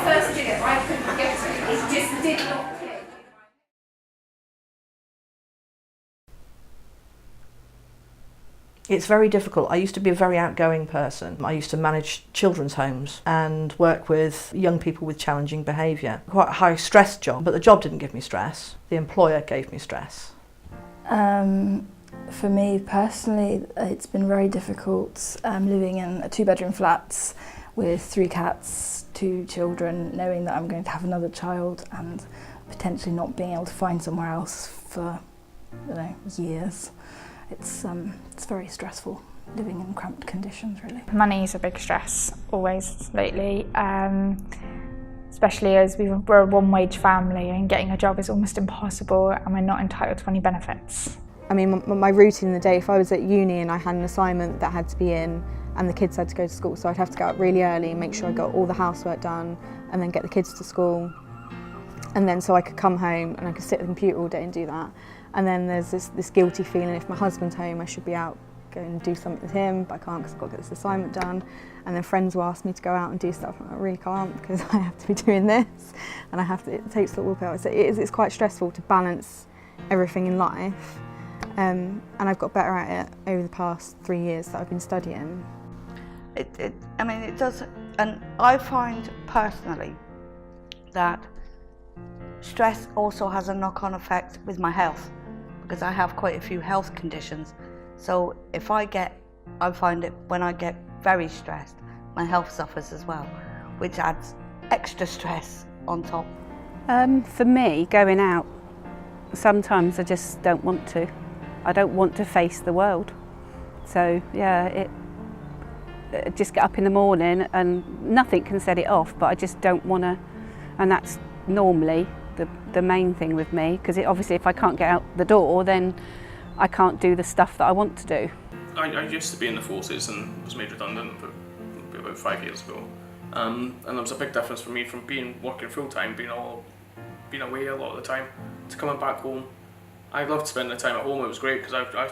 first did it, I couldn't get it. It just did not click. It's very difficult. I used to be a very outgoing person. I used to manage children's homes and work with young people with challenging behaviour. Quite a high stress job, but the job didn't give me stress. The employer gave me stress. For me personally, it's been very difficult living in a 2-bedroom flat with 3 cats, 2 children, knowing that I'm going to have another child and potentially not being able to find somewhere else for, years. It's very stressful living in cramped conditions, really. Money is a big stress, always, lately, especially as we're a one-wage family and getting a job is almost impossible and we're not entitled to any benefits. I mean, my routine in the day, if I was at uni and I had an assignment that had to be in and the kids had to go to school, so I'd have to get up really early and make sure I got all the housework done and then get the kids to school. And then so I could come home and I could sit at the computer all day and do that. And then there's this guilty feeling, if my husband's home, I should be out going and do something with him, but I can't because I've got to get this assignment done. And then friends will ask me to go out and do stuff, and I really can't because I have to be doing this, and it takes the willpower. So it's quite stressful to balance everything in life. And I've got better at it over the past 3 years that I've been studying. It does, and I find personally that stress also has a knock-on effect with my health, because I have quite a few health conditions. So I find it when I get very stressed, my health suffers as well, which adds extra stress on top. For me, going out, sometimes I just don't want to. I don't want to face the world. So yeah, just get up in the morning and nothing can set it off, but I just don't want to, and that's normally the main thing with me, because obviously if I can't get out the door, then I can't do the stuff that I want to do. I used to be in the forces and was made redundant about 5 years ago, and there was a big difference for me from working full time, being away a lot of the time, to coming back home. I loved spending the time at home. It was great because I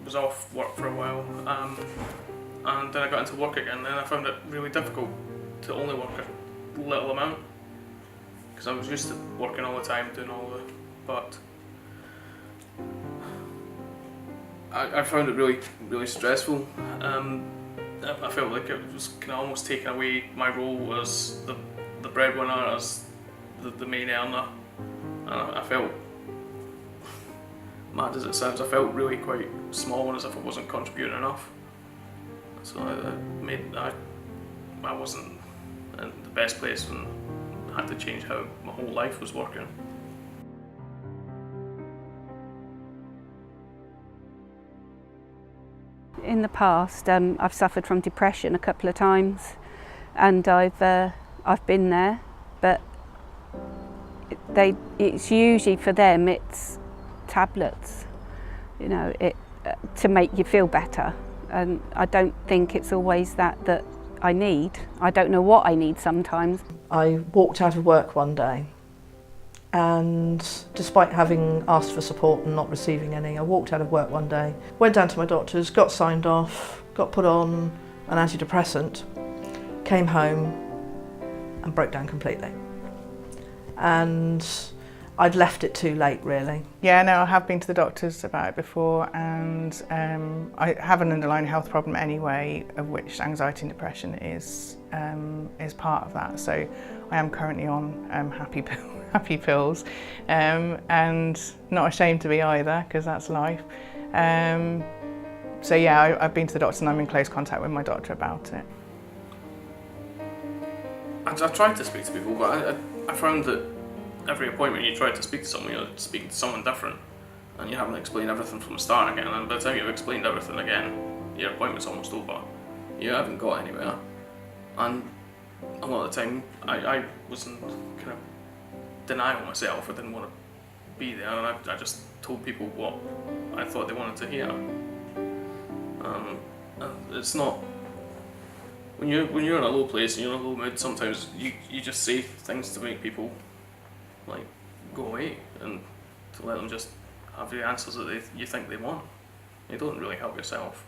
was off work for a while, and then I got into work again, and I found it really difficult to only work a little amount, because I was used to working all the time, doing all the, but I found it really, really stressful. I felt like it was kind of almost taking away my role as the breadwinner, as the main earner, and I felt, mad as it sounds, I felt really quite small and as if I wasn't contributing enough. So I wasn't in the best place and had to change how my whole life was working. In the past, I've suffered from depression a couple of times, and I've been there, but it's usually for them it's tablets, to make you feel better, and I don't think it's always that I need. I don't know what I need sometimes. I walked out of work one day, and despite having asked for support and not receiving any, I walked out of work one day, went down to my doctor's, got signed off, got put on an antidepressant, came home and broke down completely. And I'd left it too late, really. Yeah, no, I have been to the doctors about it before, and I have an underlying health problem anyway, of which anxiety and depression is part of that. So I am currently on happy pills, and not ashamed to be either, because that's life. So yeah, I've been to the doctor and I'm in close contact with my doctor about it. I tried to speak to people, but I found that every appointment you try to speak to someone, you're speaking to someone different, and you haven't explained everything from the start again, and by the time you've explained everything again, your appointment's almost over. You haven't got anywhere, and a lot of the time I was in kind of denial myself. I didn't want to be there, and I just told people what I thought they wanted to hear. And it's not, when you're in a low place and you're in a low mood, sometimes you just say things to make people like go away, and to let them just have the answers that you think they want. You don't really help yourself.